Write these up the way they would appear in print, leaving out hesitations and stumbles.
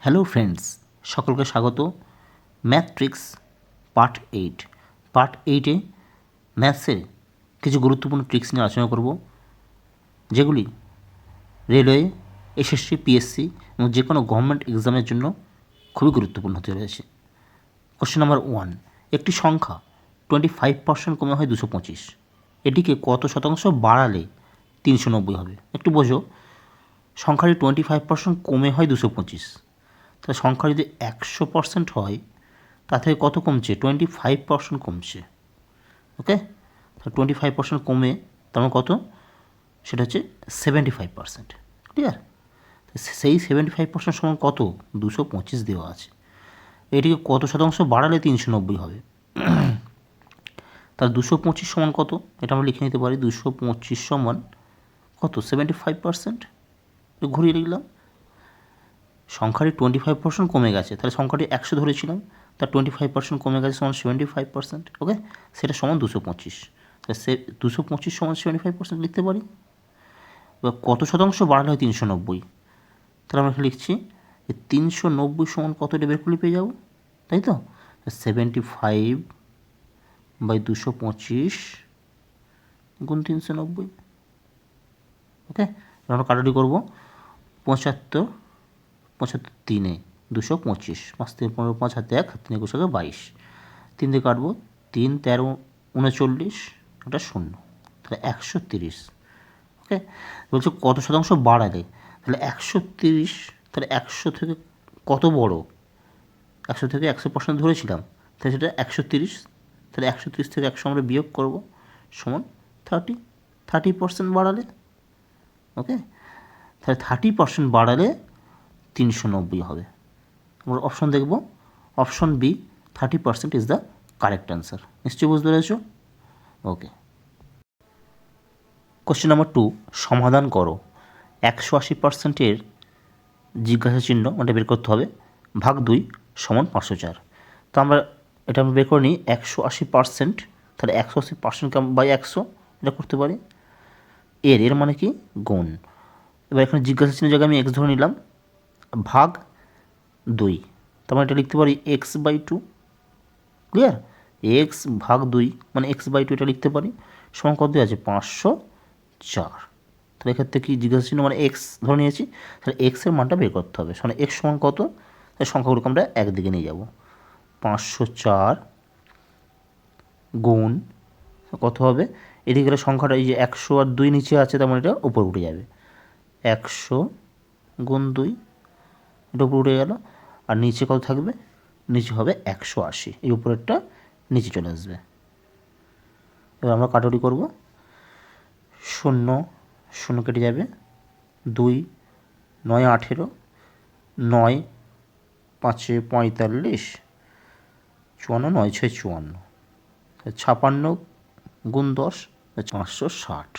Hello friends, সকলকে স্বাগত। Math tricks part 8। Part 8-এ ম্যাথসের কিছু গুরুত্বপূর্ণ ট্রিক্স নিয়ে আলোচনা করব, যেগুলি রেলওয়ে, এসএসসি, পিএসসি এবং যে কোনো গভর্নমেন্ট এক্সামের জন্য খুবই গুরুত্বপূর্ণ হতে রয়েছে। কোশ্চেন নাম্বার 1, একটি সংখ্যা 25% কমে হয় 225, এটিকে কত শতাংশ বাড়ালে 390 হবে? একটু বোঝো, সংখ্যাটি 25% কমে হয় 225, তাহলে সংখ্যা যদি 100% হয়, তা থেকে কত কমছে? 25% কমছে। ওকে, তাহলে 25% কমে তার মানে কত? সেটা হচ্ছে 75%। ক্লিয়ার? সেই 75% সমান কত? 225 দেওয়া আছে। এটিকে কত শতাংশ বাড়ালে 390 হবে? তাহলে 225 সমান কত? এটা আমরা লিখে নিতে পারি। 225 সমান কত? 75%। ঘুরিয়ে লিখলাম। সংখ্যাটি 25% কমে গেছে, তাহলে সংখ্যাটি 100 ধরেছিলাম, তার 25% কমে গেছে সমান 75%। ওকে, সেটা সমান 225। তাহলে 225 সমান 75% লিখতে পারি। এবার কত শতাংশ বাড়ালে হয় 390? তাহলে আমরা লিখছি 390 সমান কত? এটা বের করলে পেয়ে যাবো, তাই তো? 75/225 গুণ 390। ওকে, আমরা কাটাটি করবো। 75 75 3-এ 225, 5 3 15 5 হাতে 1, 3 21 22, 3 দিয়ে কাটবো, 3 13 39, ওটা 0, তাহলে 130। ওকে, বলছে কত শতাংশ বাড়ালে? তাহলে 130, তাহলে 100 থেকে কত বড়? 100 থেকে 100% ধরেছিলাম, তাহলে সেটা 130। তাহলে 130 থেকে 100 আমরা বিয়োগ করবো, সমান 30% বাড়ালে। ওকে, তাহলে 30% বাড়ালে 390 হবে। আমরা অপশন দেখব, option B, 30% is the correct answer. নিশ্চয়ই বুঝতে পেরেছ? ওকে, কোশ্চেন নাম্বার 2, সমাধান করো। 180%-এর জিজ্ঞাসা চিহ্ন ওটা বের করতে হবে, ভাগ 2 সমান 504। তো আমরা বের করে নিই। 180%, তাহলে 180% বাই 100 এটা করতে পারি। এর মানে কি? গুণ। এবার এখানে জিজ্ঞাসা চিহ্ন জায়গায় আমি এক্স ধরে নিলাম, ভাগ 2, তার মানে এটা লিখতে পারি x/2। ক্লিয়ার? এক্স ভাগ 2 মানে x/2, এটা লিখতে পারি। সমান কত আছে? 504। তাহলে এক্ষেত্রে কি জিজ্ঞাসা চিহ্ন মানে এক্স ধরে নিয়েছি, তাহলে এক্সের মানটা বের করতে হবে। মানে এক্স সমান কত? তাহলে সংখ্যাগুলোকে আমরা একদিকে নিয়ে যাব। 504 গুণ কত হবে? এদিকে গেলে সংখ্যাটা এই যে 100 আর 2 নিচে আছে, তার মানে এটা উপর উঠে যাবে। 100 গুণ 2, এটা উপরে উঠে গেল। আর নিচে কত থাকবে? নিচে হবে 180, এই উপরেরটা নিচে চলে আসবে। এবার আমরা কাটাকুটি করব। 0 0 কেটে যাবে, 2 9 18, 9 5 45, 54 9 6 54, 56 গুণ 10 560।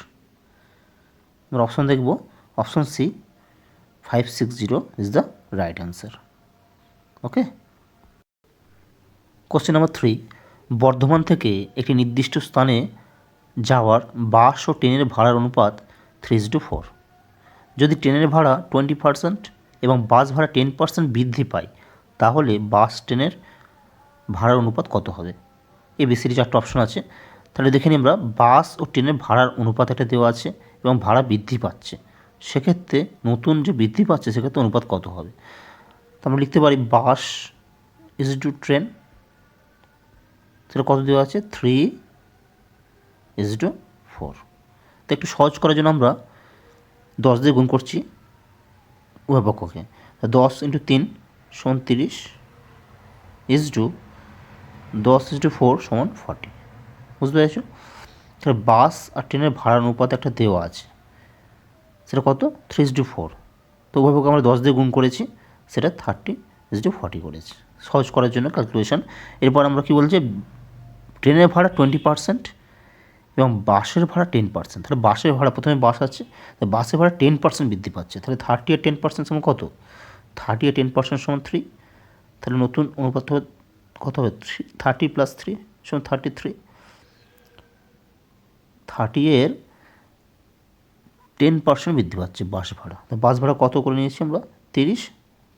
আমরা অপশন দেখব, option C 560 is the right answer. Okay, question number 3, Bardhaman থেকে একটি নির্দিষ্ট স্থানে যাওয়ার বাস ও ট্রেনের ভাড়ার অনুপাত 3:4। যদি ট্রেনের ভাড়া 20% এবং বাস ভাড়া 10% বৃদ্ধি পায়, তাহলে বাস ট্রেনের ভাড়ার অনুপাত কত হবে? এবিসিডি 4টা অপশন আছে। তাহলে দেখে নিই আমরা, বাস ও ট্রেনের ভাড়ার অনুপাত একটা দেওয়া আছে এবং ভাড়া বৃদ্ধি পাচ্ছে। সেক্ষেত্রে নতুন যে বৃদ্ধি পাচ্ছে সেক্ষেত্রে অনুপাত কত হবে? তো আমরা লিখতে পারি বাস = ট্রেন। সেটা কত দেওয়া আছে? 3:4। তো একটু সহজ করার জন্য আমরা 10 দিয়ে গুণ করছি উভয় পক্ষকে। 10 × 3 = 30, 10:4 = 40। বুঝতে পেরেছ? তাহলে বাস আর ট্রেনের ভাড়ার অনুপাত একটা দেওয়া আছে, সেটা কত? 3:4। তো উভয় পক্ষে আমরা 10 দিয়ে গুণ করেছি, সেটা 30:40 করেছি সহজ করার জন্য ক্যালকুলেশন। এরপর আমরা কি বলছি? ট্রেনের ভাড়া 20% এবং বাসের ভাড়া 10%। তাহলে বাসের ভাড়া, প্রথমে বাস আছে, তো বাসের ভাড়া 10% বৃদ্ধি পাচ্ছে। তাহলে 30 আর 10% সমান কত? 30 আর 10% সমান 3। তাহলে নতুন অনুপাত হবে কত হবে? 30 + 3 সমান 33। 30 এর 10% বৃদ্ধি পাচ্ছে বাস ভাড়া। তো বাস ভাড়া কত করে নিয়েছি আমরা? 30,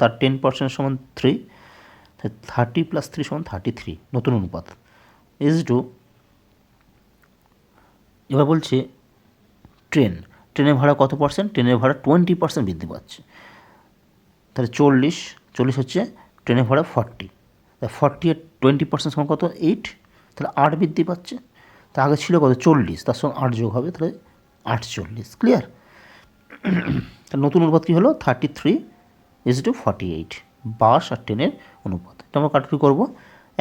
তার 10% সমান 3, 30 + 3 সমান 33, নতুন অনুপাত ইজ টু। এবার বলছে ট্রেনের ভাড়া কত পার্সেন্ট? ট্রেনের ভাড়া 20% বৃদ্ধি পাচ্ছে। তাহলে 40 হচ্ছে ট্রেনের ভাড়া 40, তাহলে 40 আর 20% সমান কত? 8, তাহলে 8 বৃদ্ধি পাচ্ছে। তা আগে ছিল কত? 40, তার সঙ্গে 8 যোগ হবে, তাহলে 48। ক্লিয়ার? তাহলে নতুন অনুপাত কী হলো? 33:48, বাস আর ট্রেনের অনুপাত। এটা আমরা কাটাকুটি করবো,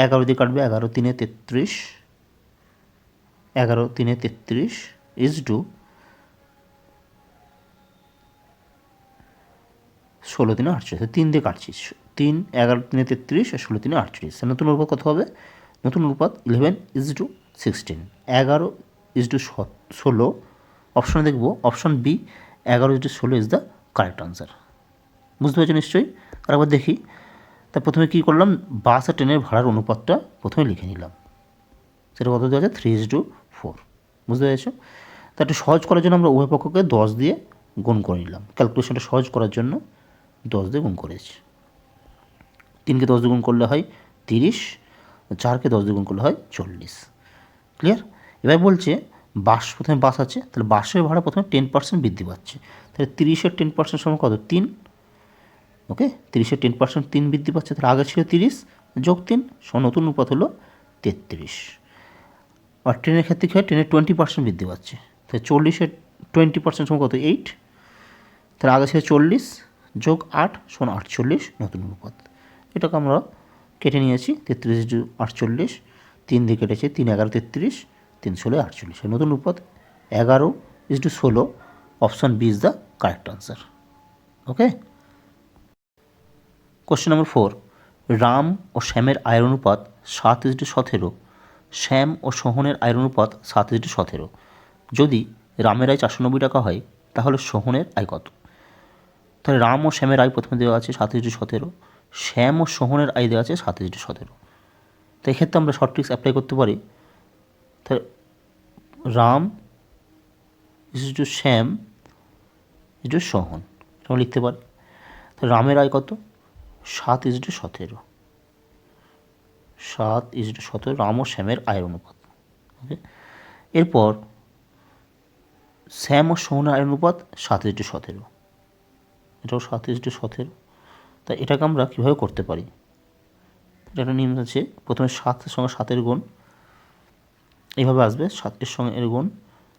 11 দিয়ে কাটবে, 11 × 3 = 33, 11 × 3 = 33 16 × 3 = 48, 3 দিয়ে কাটছি, 3, 11 × 3 = 33 আর 16 × 3 = 48। নতুন অনুপাত কত হবে? নতুন অনুপাত 11:16, 11:16। অপশনে দেখব option B, 11:16 is the correct answer. বুঝতে পারছো নিশ্চয়ই? আর একবার দেখি। তা প্রথমে কী করলাম? বাস আর ট্রেনের ভাড়ার অনুপাতটা প্রথমে লিখে নিলাম, সেটা কত দেওয়া আছে? 3:4। বুঝতে পেরেছো? তা একটু সহজ করার জন্য আমরা উভয় পক্ষকে 10 দিয়ে গুণ করে নিলাম। ক্যালকুলেশনটা সহজ করার জন্য 10 দিয়ে গুণ করেছি। 3কে 10 দিয়ে গুণ করলে হয় 30, 4কে 10 দিয়ে গুণ করলে হয় 40। ক্লিয়ার? এবার বলছে প্রথমে বাস আছে, তাহলে বাসের ভাড়া প্রথমে 10% বৃদ্ধি পাচ্ছে, তাহলে 30-এর 10% সমান কত? 3। ওকে, 30-এর 10% 3 বৃদ্ধি পাচ্ছে, তাহলে আগে ছিল 30 যোগ 3, নতুন অনুপাত হলো 33। আর ট্রেনের ক্ষেত্রে কী হয়? ট্রেনের 20% বৃদ্ধি পাচ্ছে, তাহলে 40-এর 20% সমান কত? 8, তাহলে আগে ছিল 40 যোগ 8 সমান 48, নতুন অনুপাত। এটাকে আমরা কেটে নিয়েছি, 33:48, 3 দিয়ে কেটেছে, 3 × 11 = 33, 3 × 16 = 48, নতুন অনুপাত 11:16। Option B is the correct answer. Okay. Question number 4, Ram ও শ্যামের আয়ের অনুপাত 7:17, শ্যাম ও সোহনের আয়ের অনুপাত 7:17। যদি রামের আয় 490 টাকা হয়, তাহলে সোহনের আয় কত? তাহলে রাম ও শ্যামের আয় প্রথমে দেওয়া আছে 7:17, শ্যাম ও সোহনের আয় দেওয়া আছে 7:17। তো এক্ষেত্রে আমরা শর্ট ট্রিক্স অ্যাপ্লাই করতে পারি। তাহলে রাম = শ্যাম = সোহন, আমরা লিখতে পারি। তাহলে রামের আয় কত? 7:17, 7:17 রাম ও শ্যামের আয়ের অনুপাত। ওকে, এরপর শ্যাম ও সোহনের আয়ের অনুপাত 7:17, এটাও 7:17। তা এটাকে আমরা কীভাবে করতে পারি? এটা নিয়ম আছে, প্রথমে 7-এর সঙ্গে 7-এর গুণ, এইভাবে আসবে, 7-এর সঙ্গে এর গুণ,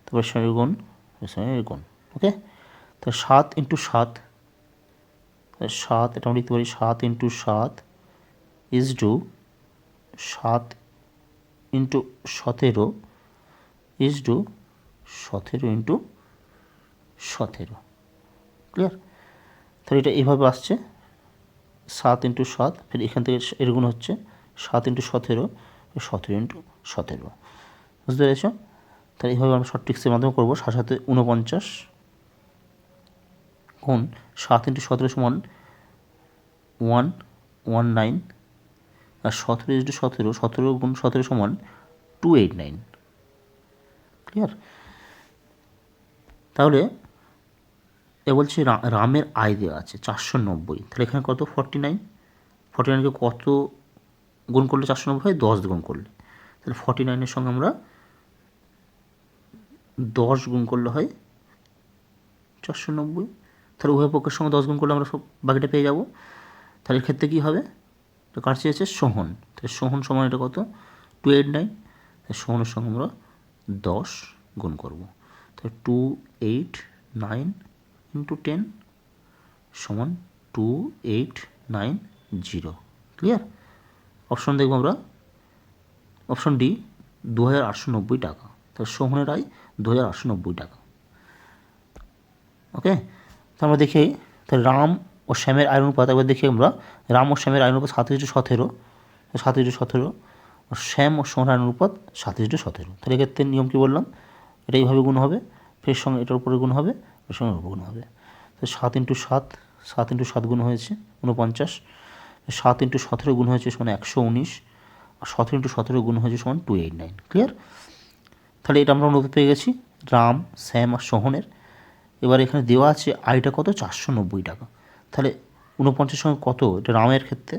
তারপর সঙ্গে গুণ, এর সঙ্গে এর গুণ। ওকে, তো 7 × 7, 7 এটা আমরা লিখতে পারি 7 × 7 = 7 × 17 = 17 × 17। ক্লিয়ার? তাহলে এটা এইভাবে আসছে, 7 × 7, ফের এখান থেকে এর গুণ হচ্ছে 7 × 17, 17 × 17। বুঝতে পেরেছ? তাহলে এইভাবে আমরা শর্ট ট্রিক্সের মাধ্যমে করবো। 7 × 49 গুণ 7 × 17 সমান 119, আর 17 × 17, 17 × 17 সমান 289। ক্লিয়ার? তাহলে এ বলছে রামের আয় দেওয়া আছে 490, তাহলে এখানে কত? 49, 49কে কত গুণ করলে 490 হয়? 10 গুণ করলে। তাহলে 49-এর সঙ্গে আমরা 10 গুণ করলে হয় 490, তাহলে উভয় পক্ষের সঙ্গে 10 গুণ করলে আমরা সব বাকিটা পেয়ে যাব। তাহলে এর ক্ষেত্রে কী হবে? তো কার চেয়েছে? সোহন, তাহলে সোহন সমান এটা কত? 289, তাহলে সোহনের সঙ্গে আমরা 10 গুণ করব, তাহলে 289 × 10 সমান 2890। ক্লিয়ার? অপশন দেখব আমরা, অপশন ডি 2890 টাকা। তাহলে সোহনের আয় 2890 টাকা। ওকে, তো আমরা দেখি তাহলে রাম ও শ্যামের আয়ের অনুপাত, একবার দেখি আমরা, রাম ও শ্যামের আয়ের অনুপাত 7:17, 7:17, আর শ্যাম ও সোহনের আয়ের অনুপাত 7:17। তাহলে এক্ষেত্রে নিয়ম কী বললাম? এটা এইভাবে গুণ হবে, ফের সঙ্গে এটার উপরে গুণ হবে, এর সঙ্গে উপর গুণ হবে। তো 7 × 7, 7 × 7 গুণ হয়েছে 49, 7 × 17 গুণ হয়েছে সমান 119, আর 17 × 17 গুণ হয়েছে সমান 289। ক্লিয়ার? তাহলে এটা আমরা অনুপাত পেয়ে গেছি রাম, শ্যাম আর সোহনের। এবার এখানে দেওয়া আছে আয়টা কত? 490 টাকা। তাহলে 49 সঙ্গে কত, এটা রামের ক্ষেত্রে,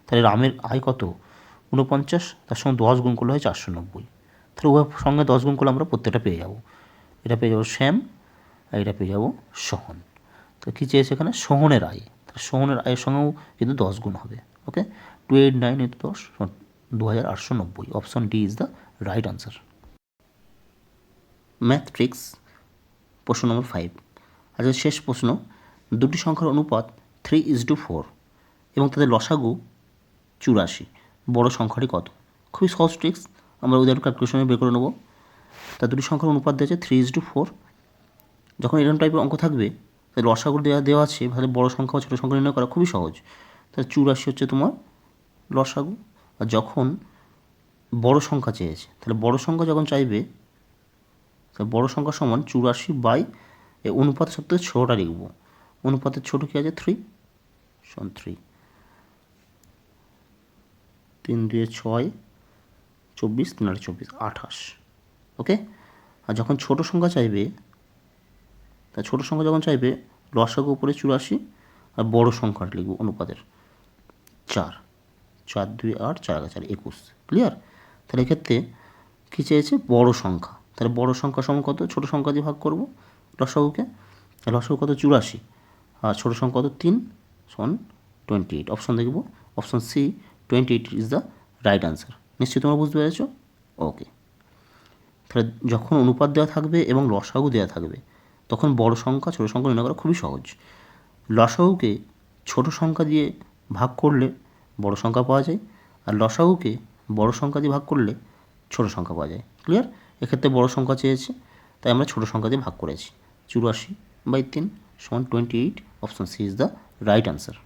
তাহলে রামের আয় কত 49, তার সঙ্গে 10 গুণ করলে হয় 490, তাহলে উভয় সঙ্গে 10 গুণ করলে আমরা প্রত্যেকটা পেয়ে যাব। এটা পেয়ে যাবো শ্যাম আর এটা পেয়ে যাবো সোহন। তো কী চেয়েছে এখানে সোহনের আয়, তাহলে সোহনের আয়ের সঙ্গেও কিন্তু 10 গুণ হবে। ওকে, 289 into 10 2890। Option D is the right answer. Math tricks প্রশ্ন নম্বর 5। আচ্ছা, শেষ প্রশ্ন, দুটি সংখ্যার অনুপাত 3:4 এবং তাদের লসাগু 84, বড় সংখ্যাটি কত? খুবই সহজ ট্রিক্স, আমরা উদাহরণ ক্যালকুলেশনে বের করে নেব। তা দুটি সংখ্যার অনুপাত দিয়েছে 3:4, যখন এরকম টাইপের অঙ্ক থাকবে তাহলে লসাগু দেওয়া আছে, তাহলে বড় সংখ্যা বা ছোটো সংখ্যা নির্ণয় করা খুবই সহজ। তাহলে 84 হচ্ছে তোমার লসাগু। আর যখন বড় সংখ্যা চেয়েছে, তাহলে বড় সংখ্যা যখন চাইবে, তাহলে বড় সংখ্যা সমান 84 বাই অনুপাতের সব থেকে ছোটোটা লিখব। অনুপাতের ছোটো কী আছে 3, সমান 3, 3 2 6, 24, 3 8 24, 28। ওকে, আর যখন ছোটো সংখ্যা চাইবে, তা ছোটো সংখ্যা যখন চাইবে লসাগু উপরে 84 আর বড় সংখ্যাটা লিখব অনুপাতের 4, 4 2 8, 4 4 21। ক্লিয়ার? তাহলে এক্ষেত্রে কী চেয়েছে বড় সংখ্যা, তাহলে বড় সংখ্যা সমান কত, ছোটো সংখ্যা দিয়ে ভাগ করব লসাগুকে, লসাগু কত 84 আর ছোটো সংখ্যা কত 3, সমান 28। অপশন দেখব, option C 28 is the right answer. নিশ্চয়ই তোমরা বুঝতে পেরেছো? ওকে, তাহলে যখন অনুপাত দেওয়া থাকবে এবং লসাগু দেওয়া থাকবে তখন বড় সংখ্যা ছোটো সংখ্যা নির্ণয় করা খুবই সহজ। লসাগুকে ছোটো সংখ্যা দিয়ে ভাগ করলে বড় সংখ্যা পাওয়া যায়, আর লসাগুকে বড় সংখ্যা দিয়ে ভাগ করলে ছোটো সংখ্যা পাওয়া যায়। ক্লিয়ার? এক্ষেত্রে বড় সংখ্যা চেয়েছে, তাই আমরা ছোটো সংখ্যা দিয়ে ভাগ করেছি। 84/3 সমান 28। Option C is the right answer.